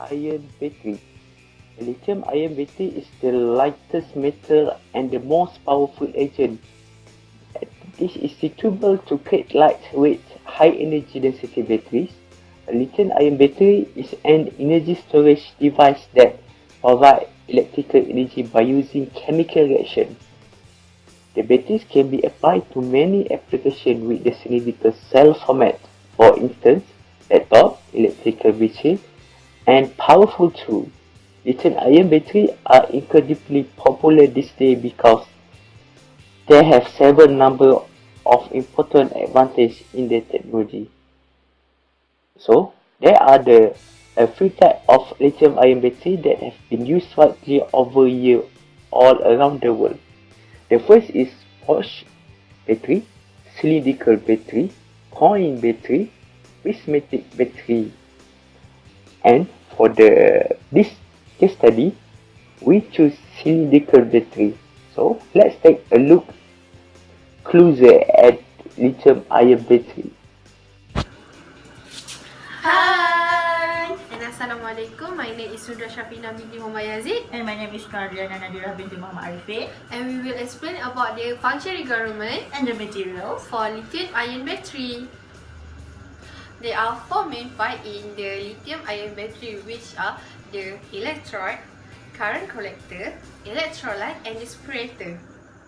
lithium-ion battery. A lithium-ion battery is the lightest metal and the most powerful agent. This is suitable to create lightweight, high-energy density batteries. A lithium-ion battery is an energy storage device that provides electrical energy by using chemical reaction. The batteries can be applied to many applications with the cylindrical cell format, for instance, laptop, electrical vehicle, and powerful tools. Lithium-ion batteries are incredibly popular these days because they have several number of important advantages in the technology. So, there are a few types of lithium-ion battery that have been used widely over years all around the world. The first is pouch battery, cylindrical battery, coin battery, prismatic battery. And for this case study, we choose cylindrical battery. So let's take a look closer at lithium-ion battery. Hi! And Assalamualaikum. My name is Sudra Shafina binti Muhammad Yazid. And my name is Nadiana Nadira binti Muhammad Arifin. And we will explain about the function requirement And the materials for lithium-ion battery. There are four main parts in the lithium-ion battery, which are the electrode, current collector, electrolyte, and the separator.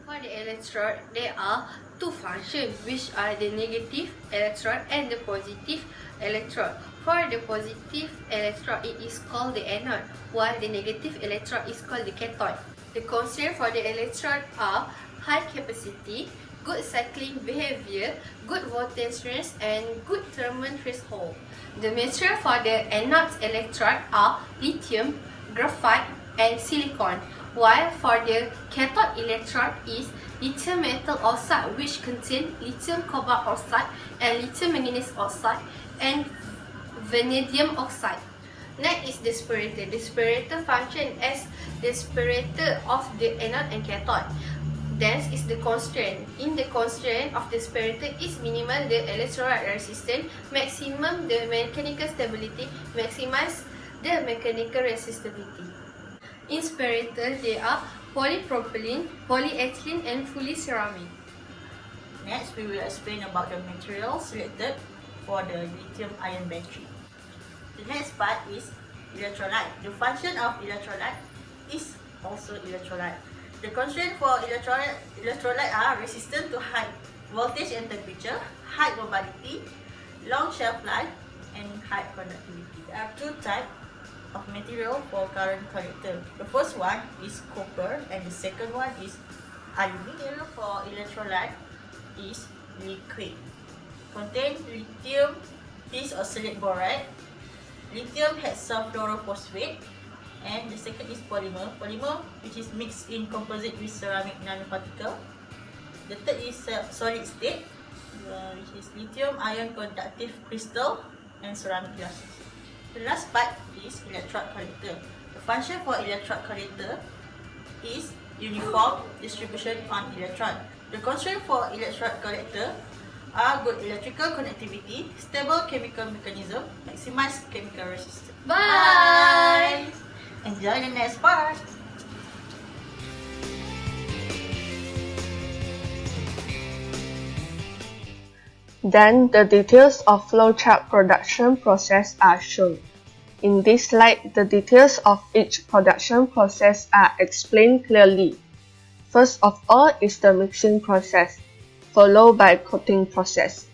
For the electrode, there are two functions, which are the negative electrode and the positive electrode. For the positive electrode, it is called the anode, while the negative electrode is called the cathode. The constraints for the electrode are high capacity, good cycling behavior, good voltage range, and good thermal threshold. The material for the anode electrode are lithium, graphite, and silicon, while for the cathode electrode is lithium metal oxide, which contains lithium cobalt oxide and lithium manganese oxide and vanadium oxide. Next is the separator. The separator functions as the separator of the anode and cathode. Dense is the constraint. In the constraint of the separator is minimal the electrolyte resistance, maximum the mechanical stability, maximize the mechanical resistivity. In separator, there are polypropylene, polyethylene, and fully ceramic. Next, we will explain about the materials selected for the lithium-ion battery. The next part is electrolyte. The function of electrolyte is also electrolyte. The constraints for electrolyte are resistant to high voltage and temperature, high mobility, long shelf life, and high conductivity. There are two types of material for current collector. The first one is copper and the second one is aluminum. For electrolyte is liquid. Contain lithium disoxide borate, lithium hexafluorophosphate, and the second is polymer. Polymer which is mixed in composite with ceramic nanoparticle. The third is solid state, which is lithium ion conductive crystal and ceramic glasses. The last part is electrode collector. The function for electrode collector is uniform distribution on electron. The constraint for electrode collector are good electrical connectivity, stable chemical mechanism, maximize chemical resistance. Bye! Enjoy the next part! Then the details of flowchart production process are shown. In this slide, the details of each production process are explained clearly. First of all is the mixing process, followed by coating process.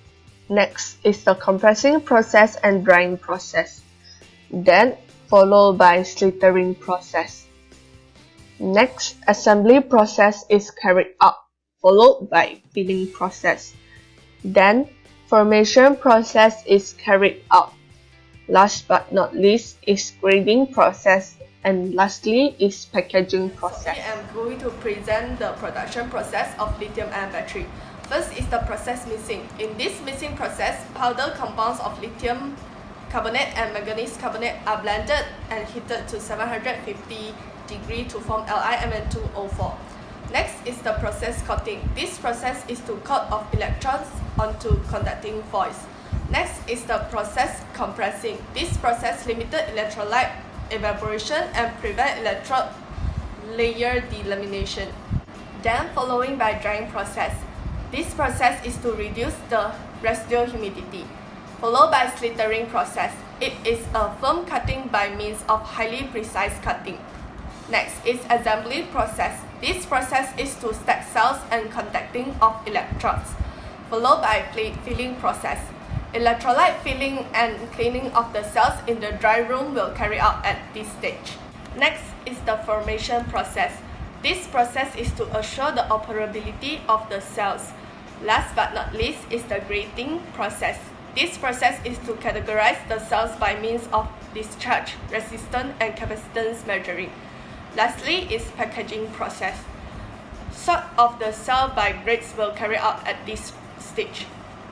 Next is the compressing process and drying process. Then followed by slitering process. Next, assembly process is carried out, followed by filling process. Then, formation process is carried out. Last but not least is grading process, and lastly is packaging process. I am going to present the production process of lithium-ion battery. First is the process mixing. In this mixing process, powder compounds of lithium carbonate and manganese carbonate are blended and heated to 750 degrees to form LiMn2O4. Next is the process coating. This process is to coat of electrons onto conducting foils. Next is the process compressing. This process limited electrolyte evaporation and prevent electrode layer delamination. Then following by drying process. This process is to reduce the residual humidity. Followed by slitering process. It is a firm cutting by means of highly precise cutting. Next is assembly process. This process is to stack cells and contacting of electrodes. Followed by filling process. Electrolyte filling and cleaning of the cells in the dry room will carry out at this stage. Next is the formation process. This process is to assure the operability of the cells. Last but not least is the grading process. This process is to categorize the cells by means of discharge, resistance, and capacitance measuring. Lastly is packaging process. Sort of the cell by grades will carry out at this stage.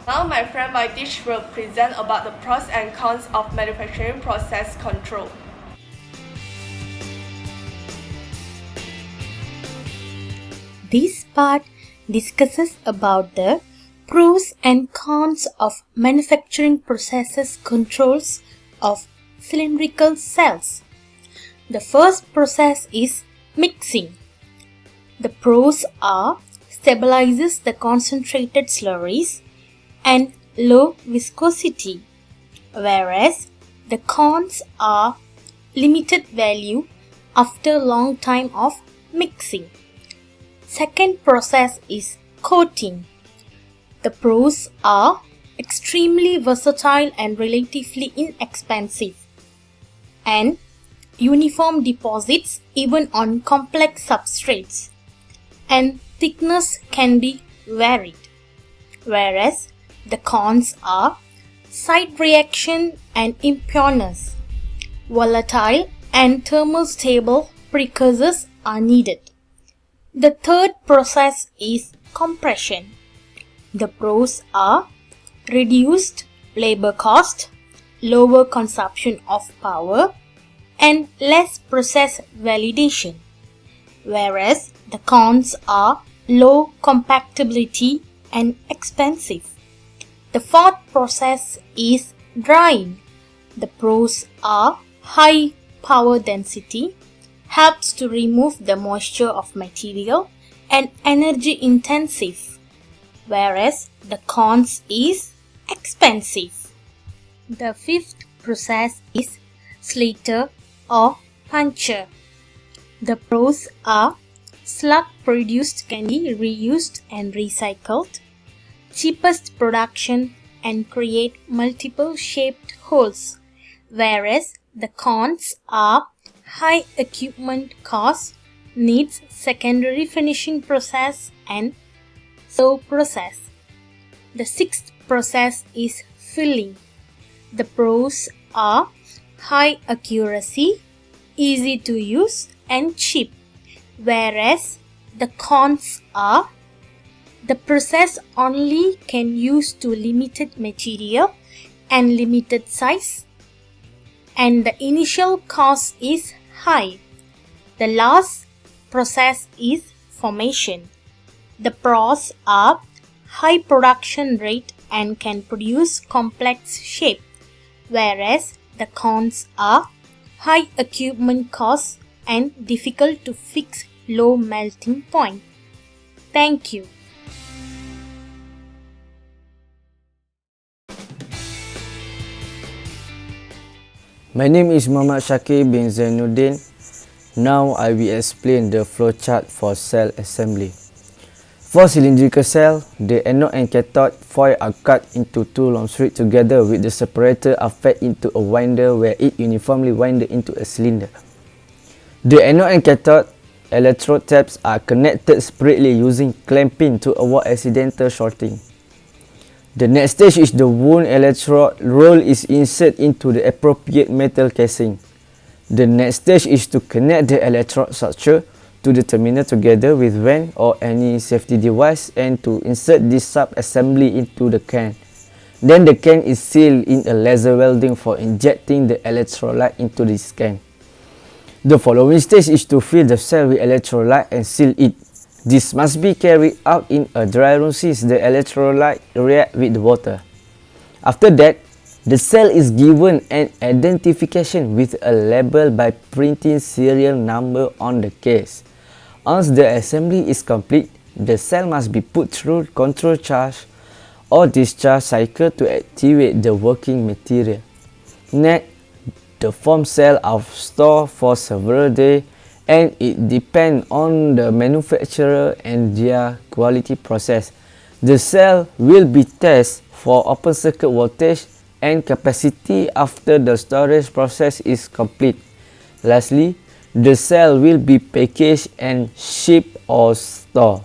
Now my friend Vaitish will present about the pros and cons of manufacturing process control. This part discusses about the pros and cons of manufacturing processes controls of cylindrical cells. The first process is mixing. The pros are stabilizes the concentrated slurries and low viscosity, whereas the cons are limited value after long time of mixing. Second process is coating. The pros are extremely versatile and relatively inexpensive, and uniform deposits even on complex substrates, and thickness can be varied, whereas the cons are side reaction and impureness. Volatile and thermostable precursors are needed. The third process is compression. The pros are reduced labor cost, lower consumption of power, and less process validation, whereas the cons are low compactability and expensive. The fourth process is drying. The pros are high power density, helps to remove the moisture of material, and energy intensive, whereas the cons is expensive. The fifth process is sliter or puncher. The pros are slug produced can be reused and recycled, cheapest production, and create multiple shaped holes, whereas the cons are high equipment cost, needs secondary finishing process and slow process. The sixth process is filling. The pros are high accuracy, easy to use, and cheap, whereas the cons are the process only can use to limited material and limited size, and the initial cost is high. The last process is formation. The pros are high production rate and can produce complex shape, whereas the cons are high equipment cost and difficult to fix low melting point. Thank you. My name is Muhammad Shakir bin Zainuddin. Now I will explain the flowchart for cell assembly. For cylindrical cell, the anode and cathode foil are cut into two long strips together with the separator are fed into a winder where it uniformly winded into a cylinder. The anode and cathode electrode tabs are connected separately using clamping to avoid accidental shorting. The next stage is the wound electrode roll is inserted into the appropriate metal casing. The next stage is to connect the electrode structure to the terminal together with vent or any safety device and to insert this sub-assembly into the can. Then the can is sealed in a laser welding for injecting the electrolyte into this can. The following stage is to fill the cell with electrolyte and seal it. This must be carried out in a dry room since the electrolyte react with the water. After that, The cell is given an identification with a label by printing serial number on the case. Once the assembly is complete, the cell must be put through control charge or discharge cycle to activate the working material. Next, the formed cells are stored for several days, and it depends on the manufacturer and their quality process. The cell will be tested for open circuit voltage and capacity after the storage process is complete. Lastly, the cell will be packaged and shipped or stored.